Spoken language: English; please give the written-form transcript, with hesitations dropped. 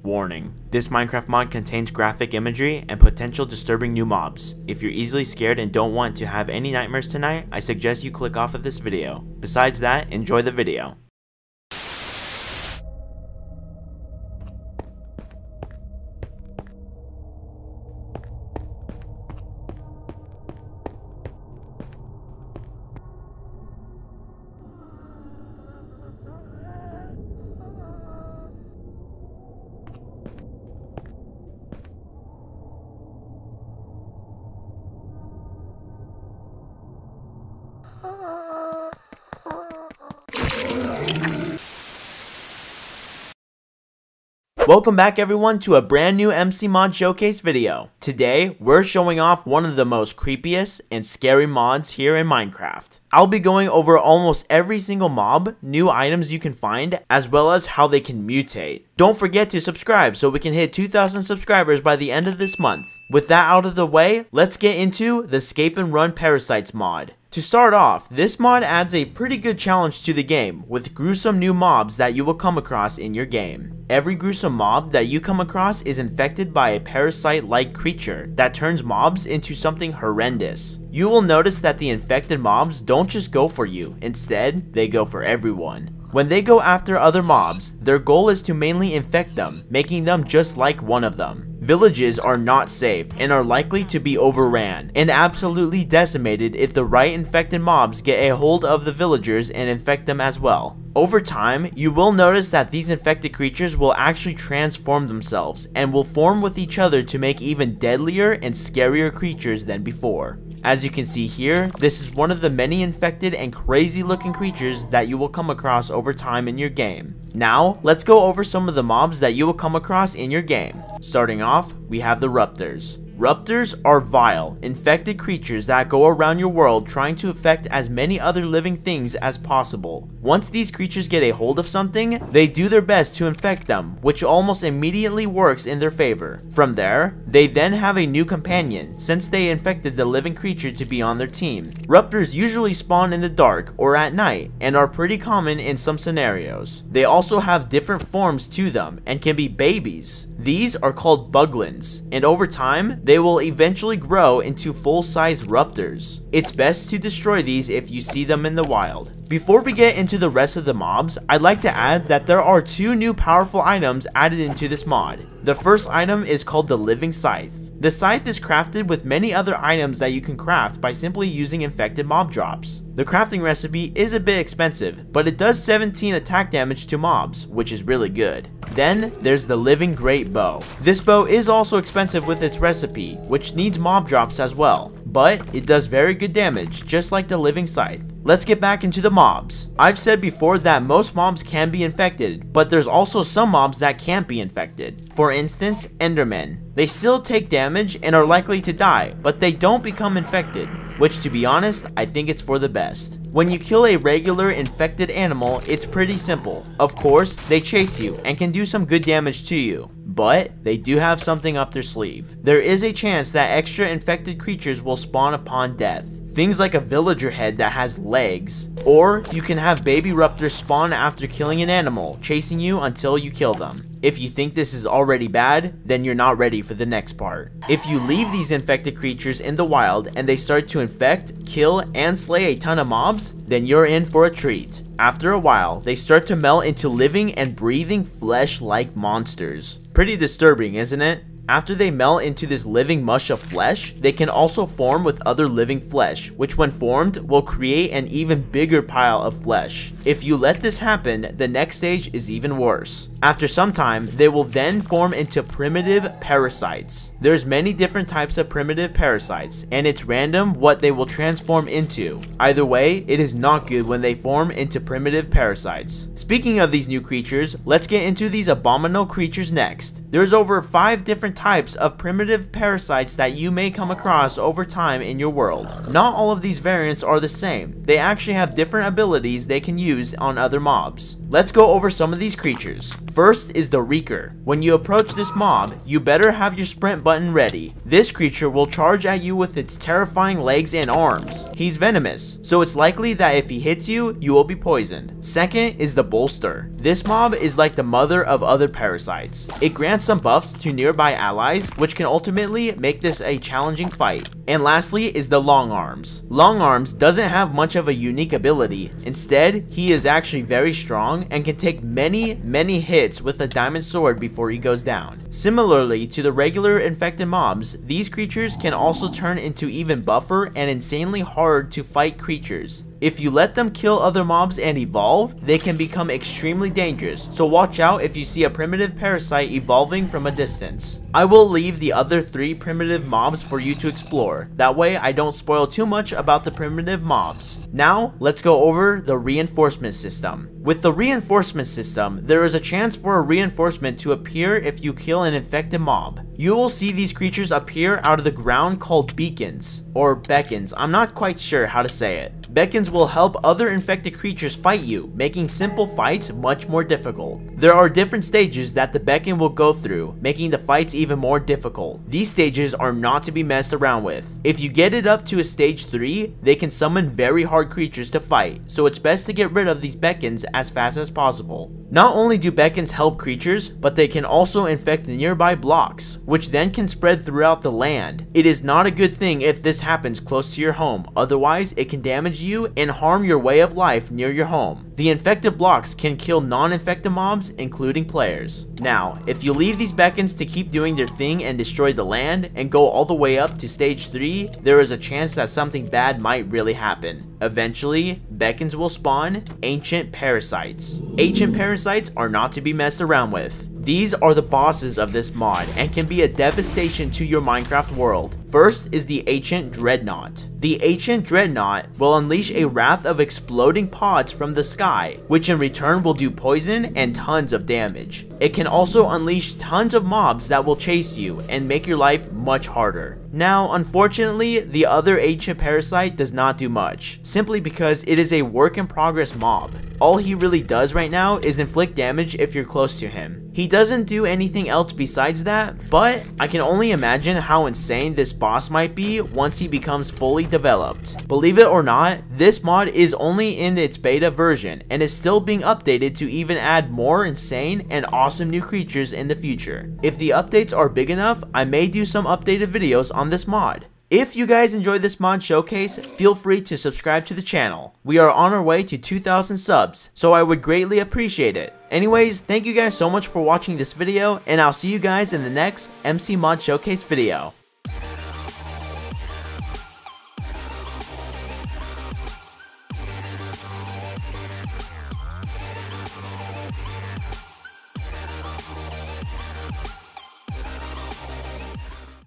Warning: this Minecraft mod contains graphic imagery and potential disturbing new mobs. If you're easily scared and don't want to have any nightmares tonight, I suggest you click off of this video. Besides that, enjoy the video. Welcome back everyone to a brand new MC Mod Showcase video. Today, we're showing off one of the most creepiest and scary mods here in Minecraft. I'll be going over almost every single mob, new items you can find, as well as how they can mutate. Don't forget to subscribe so we can hit 2,000 subscribers by the end of this month. With that out of the way, let's get into the Scape and Run Parasites mod. To start off, this mod adds a pretty good challenge to the game with gruesome new mobs that you will come across in your game. Every gruesome mob that you come across is infected by a parasite-like creature that turns mobs into something horrendous. You will notice that the infected mobs don't just go for you, instead, they go for everyone. When they go after other mobs, their goal is to mainly infect them, making them just like one of them. Villages are not safe and are likely to be overran and absolutely decimated if the right infected mobs get a hold of the villagers and infect them as well. Over time, you will notice that these infected creatures will actually transform themselves and will form with each other to make even deadlier and scarier creatures than before. As you can see here, this is one of the many infected and crazy looking creatures that you will come across over time in your game. Now, let's go over some of the mobs that you will come across in your game. Starting off, we have the Ruptures. Ruptures are vile, infected creatures that go around your world trying to infect as many other living things as possible. Once these creatures get a hold of something, they do their best to infect them, which almost immediately works in their favor. From there, they then have a new companion, since they infected the living creature to be on their team. Ruptures usually spawn in the dark or at night, and are pretty common in some scenarios. They also have different forms to them, and can be babies. These are called buglins, and over time, they will eventually grow into full-size Ruptures. It's best to destroy these if you see them in the wild. Before we get into the rest of the mobs, I'd like to add that there are two new powerful items added into this mod. The first item is called the Living Scythe. The scythe is crafted with many other items that you can craft by simply using infected mob drops. The crafting recipe is a bit expensive, but it does 17 attack damage to mobs, which is really good. Then, there's the Living Great Bow. This bow is also expensive with its recipe, which needs mob drops as well, but it does very good damage, just like the Living Scythe. Let's get back into the mobs. I've said before that most mobs can be infected, but there's also some mobs that can't be infected. For instance, Endermen. They still take damage and are likely to die, but they don't become infected, which to be honest, I think it's for the best. When you kill a regular infected animal, it's pretty simple. Of course, they chase you and can do some good damage to you, but they do have something up their sleeve. There is a chance that extra infected creatures will spawn upon death. Things like a villager head that has legs, or you can have baby Ruptures spawn after killing an animal, chasing you until you kill them. If you think this is already bad, then you're not ready for the next part. If you leave these infected creatures in the wild and they start to infect, kill, and slay a ton of mobs, then you're in for a treat. After a while, they start to melt into living and breathing flesh-like monsters. Pretty disturbing, isn't it? After they melt into this living mush of flesh, they can also form with other living flesh, which when formed will create an even bigger pile of flesh. If you let this happen, the next stage is even worse. After some time, they will then form into primitive parasites. There's many different types of primitive parasites, and it's random what they will transform into. Either way, it is not good when they form into primitive parasites. Speaking of these new creatures, let's get into these abominable creatures next. There's over 5 different different types of primitive parasites that you may come across over time in your world. Not all of these variants are the same. They actually have different abilities they can use on other mobs. Let's go over some of these creatures. First is the Reeker. When you approach this mob, you better have your sprint button ready. This creature will charge at you with its terrifying legs and arms. He's venomous, so it's likely that if he hits you, you will be poisoned. Second is the Bolster. This mob is like the mother of other parasites. It grants some buffs to nearby allies, which can ultimately make this a challenging fight. And lastly is the Long Arms. Long Arms doesn't have much of a unique ability. Instead, he is actually very strong and can take many hits with a diamond sword before he goes down. Similarly to the regular infected mobs, these creatures can also turn into even buffer and insanely hard to fight creatures. If you let them kill other mobs and evolve, they can become extremely dangerous, so watch out if you see a primitive parasite evolving from a distance. I will leave the other 3 primitive mobs for you to explore, that way I don't spoil too much about the primitive mobs. Now, let's go over the reinforcement system. With the reinforcement system, there is a chance for a reinforcement to appear if you kill an infected mob. You will see these creatures appear out of the ground called beacons, or beacons, I'm not quite sure how to say it. Beacons will help other infected creatures fight you, making simple fights much more difficult. There are different stages that the beacon will go through, making the fights even more difficult. These stages are not to be messed around with. If you get it up to a stage 3, they can summon very hard creatures to fight, so it's best to get rid of these beacons as fast as possible. Not only do beacons help creatures, but they can also infect nearby blocks, which then can spread throughout the land. It is not a good thing if this happens close to your home, otherwise it can damage you and harm your way of life near your home. The infected blocks can kill non-infected mobs, including players. Now, if you leave these beacons to keep doing their thing and destroy the land, and go all the way up to stage 3, there is a chance that something bad might really happen. Eventually, beacons will spawn ancient parasites. Ancient parasites are not to be messed around with. These are the bosses of this mod and can be a devastation to your Minecraft world. First is the Ancient Dreadnought. The Ancient Dreadnought will unleash a wrath of exploding pods from the sky, which in return will do poison and tons of damage. It can also unleash tons of mobs that will chase you and make your life much harder. Now, unfortunately, the other Ancient Parasite does not do much, simply because it is a work in progress mob. All he really does right now is inflict damage if you're close to him. He doesn't do anything else besides that, but I can only imagine how insane this boss might be once he becomes fully developed. Believe it or not, this mod is only in its beta version and is still being updated to even add more insane and awesome new creatures in the future. If the updates are big enough, I may do some updated videos on this mod. If you guys enjoyed this mod showcase, feel free to subscribe to the channel. We are on our way to 2,000 subs, so I would greatly appreciate it. Anyways, thank you guys so much for watching this video, and I'll see you guys in the next MC Mod Showcase video.